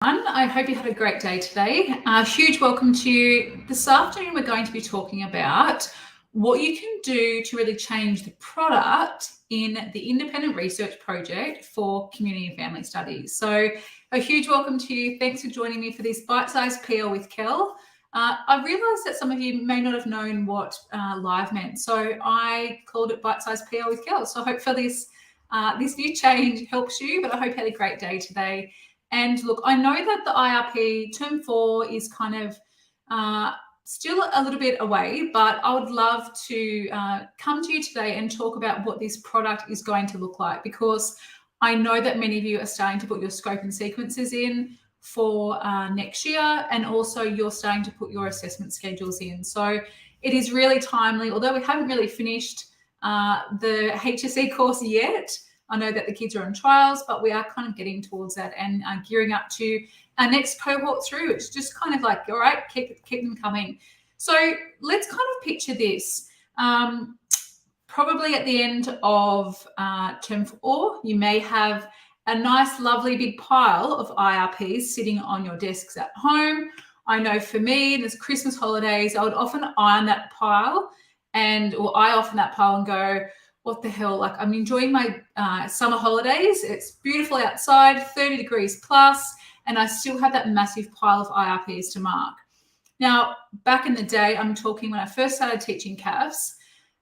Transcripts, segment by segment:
I hope you had a great day today. A huge welcome to you. This afternoon, we're going to be talking about what you can do to really change the product in the independent research project for community and family studies. So a huge welcome to you. Thanks for joining me for this bite-sized PL with Kell. I realised that some of you may not have known what live meant, so I called it bite-sized PL with Kell. So hopefully this new change helps you, but I hope you had a great day today. And look, I know that the IRP term 4 is kind of still a little bit away, but I would love to come to you today and talk about what this product is going to look like, because I know that many of you are starting to put your scope and sequences in for next year, and also you're starting to put your assessment schedules in. So it is really timely, although we haven't really finished the HSE course yet. I know that the kids are on trials, but we are kind of getting towards that and gearing up to our next cohort through. It's just kind of like, all right, keep them coming. So let's kind of picture this. Probably at the end of term 4, you may have a nice, lovely big pile of IRPs sitting on your desks at home. I know for me, there's Christmas holidays, I would often iron that pile or I often that pile and go, what the hell, like I'm enjoying my summer holidays. It's beautiful outside, 30 degrees plus, and I still have that massive pile of IRPs to mark. Now, back in the day, I'm talking when I first started teaching CAFS,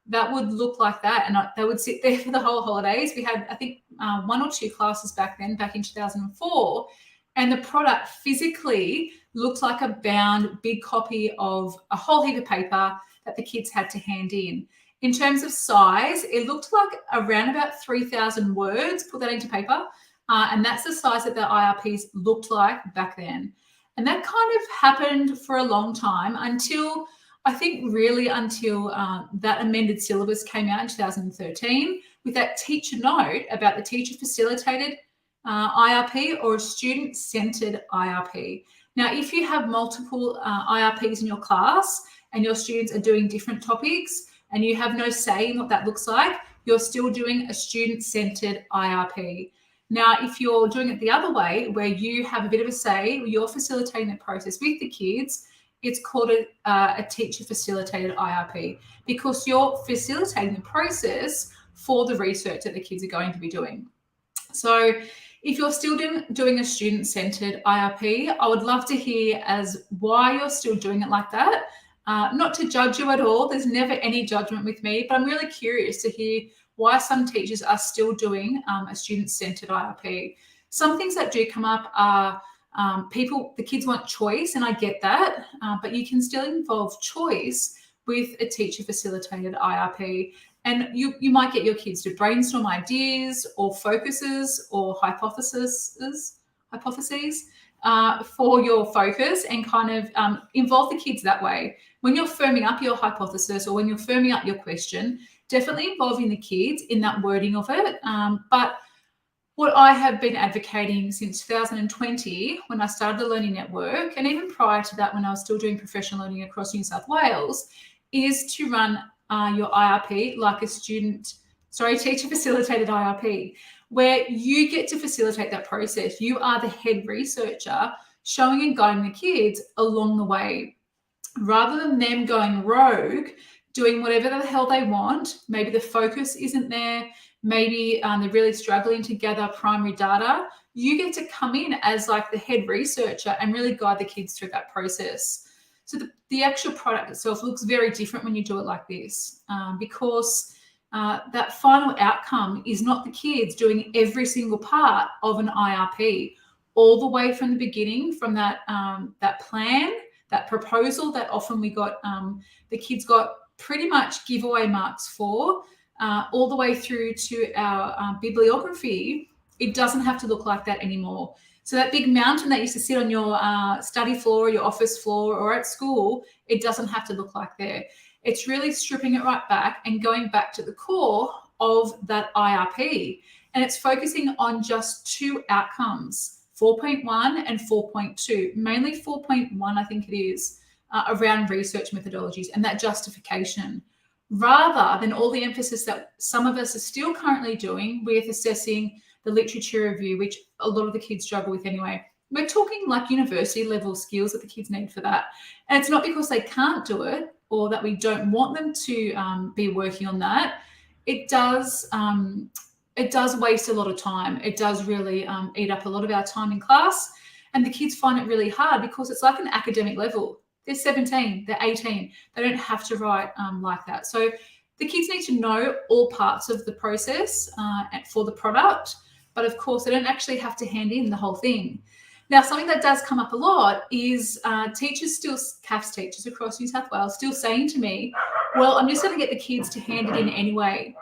that would look like that, and they would sit there for the whole holidays. We had, I think, 1 or 2 classes back then, back in 2004, and the product physically looked like a bound big copy of a whole heap of paper that the kids had to hand in. In terms of size, it looked like around about 3,000 words, put that into paper, and that's the size that the IRPs looked like back then. And that kind of happened for a long time until that amended syllabus came out in 2013 with that teacher note about the teacher-facilitated IRP or a student-centred IRP. Now, if you have multiple IRPs in your class and your students are doing different topics, and you have no say in what that looks like, you're still doing a student-centred IRP. Now, if you're doing it the other way, where you have a bit of a say, you're facilitating the process with the kids, it's called a teacher-facilitated IRP, because you're facilitating the process for the research that the kids are going to be doing. So if you're still doing a student-centred IRP, I would love to hear as why you're still doing it like that. Not to judge you at all. There's never any judgment with me, but I'm really curious to hear why some teachers are still doing a student-centred IRP. Some things that do come up are the kids want choice, and I get that, but you can still involve choice with a teacher-facilitated IRP. And you might get your kids to brainstorm ideas or focuses or hypotheses for your focus, and kind of involve the kids that way. When you're firming up your hypothesis or when you're firming up your question, definitely involving the kids in that wording of it. But what I have been advocating since 2020, when I started the Learning Network, and even prior to that when I was still doing professional learning across New South Wales, is to run your IRP like a teacher-facilitated IRP, where you get to facilitate that process. You are the head researcher showing and guiding the kids along the way, rather than them going rogue, doing whatever the hell they want. Maybe the focus isn't there. Maybe they're really struggling to gather primary data. You get to come in as like the head researcher and really guide the kids through that process. So the actual product itself looks very different when you do it like this, because that final outcome is not the kids doing every single part of an IRP, all the way from the beginning, from that plan, that proposal that often the kids got pretty much giveaway marks for, all the way through to our bibliography. It doesn't have to look like that anymore. So that big mountain that used to sit on your study floor, your office floor, or at school, it doesn't have to look like there. It's really stripping it right back and going back to the core of that IRP. And it's focusing on just 2 outcomes, 4.1 and 4.2, mainly 4.1, I think it is, around research methodologies and that justification, rather than all the emphasis that some of us are still currently doing with assessing the literature review, which a lot of the kids struggle with anyway. we're talking like university level skills that the kids need for that. And it's not because they can't do it or that we don't want them to be working on that. It does waste a lot of time. It does really eat up a lot of our time in class. And the kids find it really hard because it's like an academic level. They're 17, they're 18. They don't have to write like that. So the kids need to know all parts of the process for the product. But of course, they don't actually have to hand in the whole thing. Now, something that does come up a lot is CAFS teachers across New South Wales still saying to me, well, I'm just going to get the kids to hand it in anyway.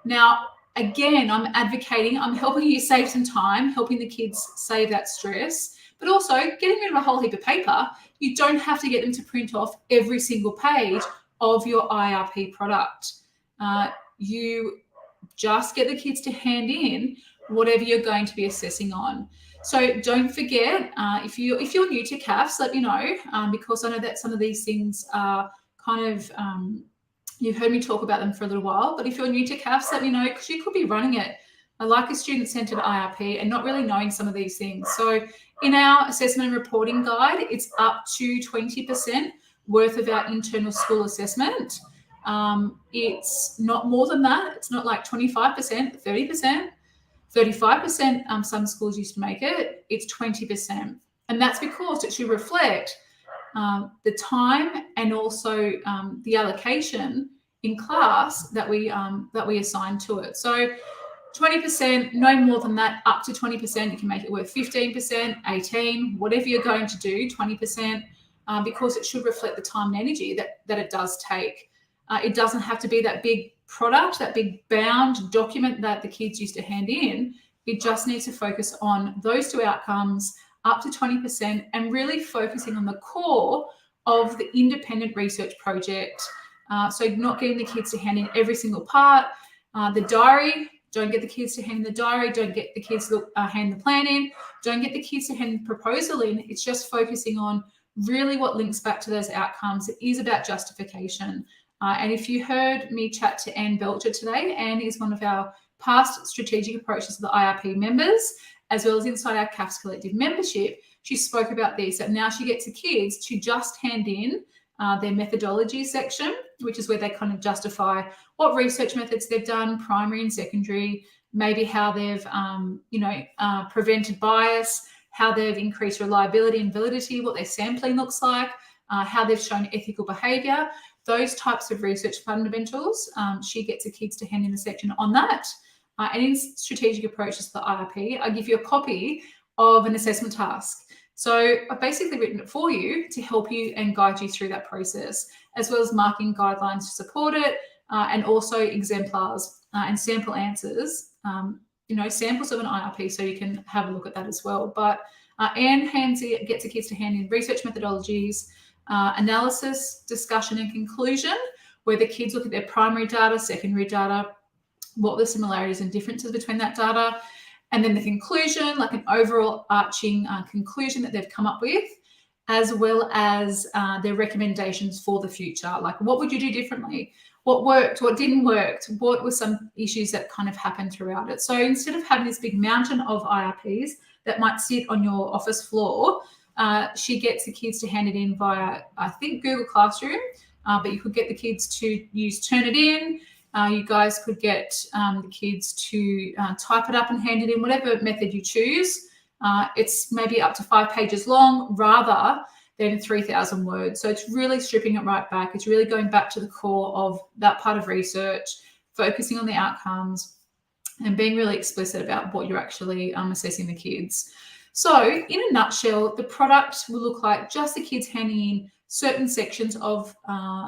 Now, again, I'm advocating, I'm helping you save some time, helping the kids save that stress, but also getting rid of a whole heap of paper. You don't have to get them to print off every single page of your IRP product. You just get the kids to hand in whatever you're going to be assessing on. So don't forget, if you're new to CAFS, let me know, because I know that some of these things are kind of, you've heard me talk about them for a little while, but if you're new to CAFS, let me know, because you could be running it like a student-centered IRP and not really knowing some of these things. So in our assessment and reporting guide, it's up to 20% worth of our internal school assessment. It's not more than that. It's not like 25%, 30%. 35%, some schools used to make it, it's 20%. And that's because it should reflect the time and also the allocation in class that we assign to it. So 20%, no more than that, up to 20%. You can make it worth 15%, 18, whatever you're going to do, 20%, because it should reflect the time and energy that it does take. It doesn't have to be that big product, that big bound document that the kids used to hand in. It just needs to focus on those two outcomes, up to 20%, and really focusing on the core of the independent research project. So not getting the kids to hand in every single part. The diary, don't get the kids to hand in the diary. Don't get the kids to hand the plan in. Don't get the kids to hand the proposal in. It's just focusing on really what links back to those outcomes. It is about justification. And if you heard me chat to Anne Belcher today, Anne is one of our past strategic approaches to the IRP members, as well as inside our CAFS Collective membership. She spoke about this, that now she gets the kids to just hand in their methodology section, which is where they kind of justify what research methods they've done, primary and secondary, maybe how they've prevented bias, how they've increased reliability and validity, what their sampling looks like, how they've shown ethical behaviour. Those types of research fundamentals, she gets the kids to hand in the section on that. And in strategic approaches to the IRP, I give you a copy of an assessment task. So I've basically written it for you to help you and guide you through that process, as well as marking guidelines to support it, and also exemplars and sample answers, samples of an IRP, so you can have a look at that as well. But Anne gets the kids to hand in research methodologies, analysis, discussion and conclusion, where the kids look at their primary data, secondary data, what the similarities and differences between that data, and then the conclusion, like an overall arching conclusion that they've come up with, as well as their recommendations for the future. Like, what would you do differently? What worked? What didn't work? What were some issues that kind of happened throughout it? So instead of having this big mountain of IRPs that might sit on your office floor, she gets the kids to hand it in via, I think, Google Classroom, but you could get the kids to use Turnitin. You guys could get the kids to type it up and hand it in, whatever method you choose. It's maybe up to 5 pages long rather than 3,000 words. So it's really stripping it right back. It's really going back to the core of that part of research, focusing on the outcomes, and being really explicit about what you're actually assessing the kids. So in a nutshell, the product will look like just the kids handing in certain sections of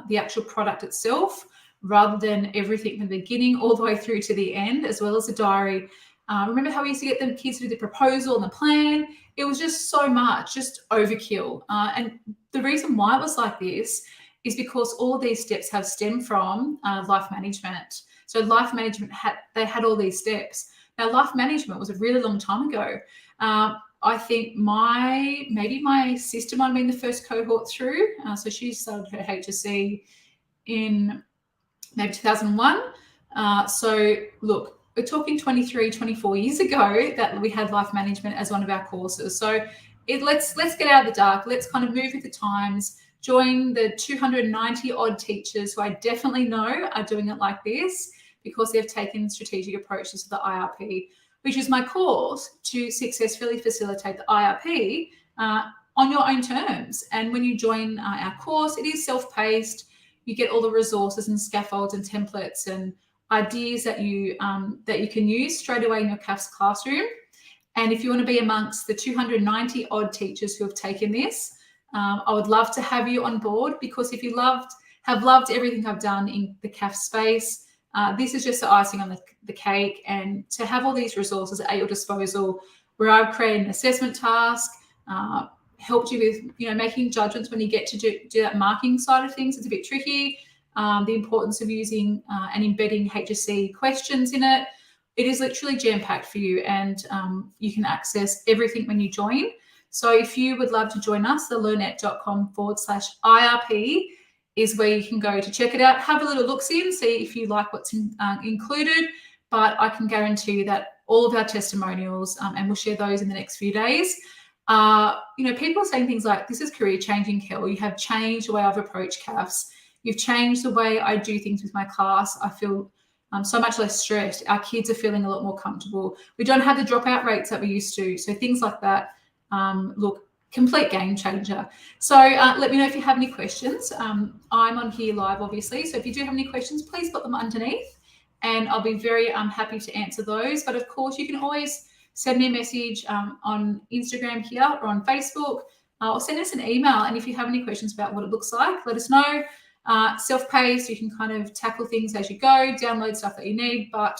the actual product itself, rather than everything from the beginning all the way through to the end, as well as the diary. Remember how we used to get the kids to do the proposal and the plan? It was just so much, just overkill. And the reason why it was like this is because all of these steps have stemmed from life management. So life management had all these steps. Now, life management was a really long time ago. I think maybe my sister might have been the first cohort through. So she started her HSC in maybe 2001. So look, we're talking 23, 24 years ago that we had life management as one of our courses. So let's get out of the dark. Let's kind of move with the times. Join the 290 odd teachers who I definitely know are doing it like this because they've taken strategic approaches to the IRP, which is my course to successfully facilitate the IRP on your own terms. And when you join our course, it is self-paced. You get all the resources and scaffolds and templates and ideas that you can use straight away in your CAFS classroom. And if you want to be amongst the 290 odd teachers who have taken this, I would love to have you on board, because if you have loved everything I've done in the CAFS space, this is just the icing on the cake. And to have all these resources at your disposal, where I've created an assessment task, helped you with making judgments when you get to do that marking side of things. It's a bit tricky. The importance of using and embedding HSC questions in it. It is literally jam-packed for you, and you can access everything when you join. So if you would love to join us, the learnet.com/IRP is where you can go to check it out. Have a little look-see and see if you like what's included. But I can guarantee you that all of our testimonials, and we'll share those in the next few days, people are saying things like, this is career-changing, Kell. You have changed the way I've approached CAFS. You've changed the way I do things with my class. I feel so much less stressed. Our kids are feeling a lot more comfortable. We don't have the dropout rates that we used to. So things like that, look, complete game changer. So let me know if you have any questions. I'm on here live, obviously. So if you do have any questions, please put them underneath, and I'll be very happy to answer those. But of course, you can always send me a message on Instagram here or on Facebook, or send us an email. And if you have any questions about what it looks like, let us know. Self-paced, you can kind of tackle things as you go, download stuff that you need. But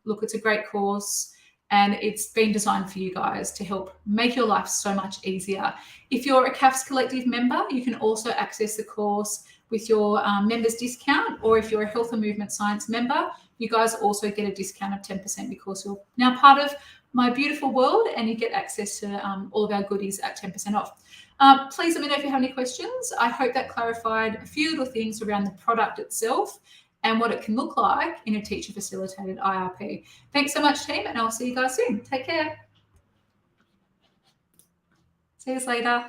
look, it's a great course, and it's been designed for you guys to help make your life so much easier. If you're a CAFS Collective member, you can also access the course with your members discount, or if you're a Health and Movement Science member, you guys also get a discount of 10% because you're now part of my beautiful world, and you get access to all of our goodies at 10% off. Please let me know if you have any questions. I hope that clarified a few little things around the product itself and what it can look like in a teacher-facilitated IRP. Thanks so much, team, and I'll see you guys soon. Take care. See you later.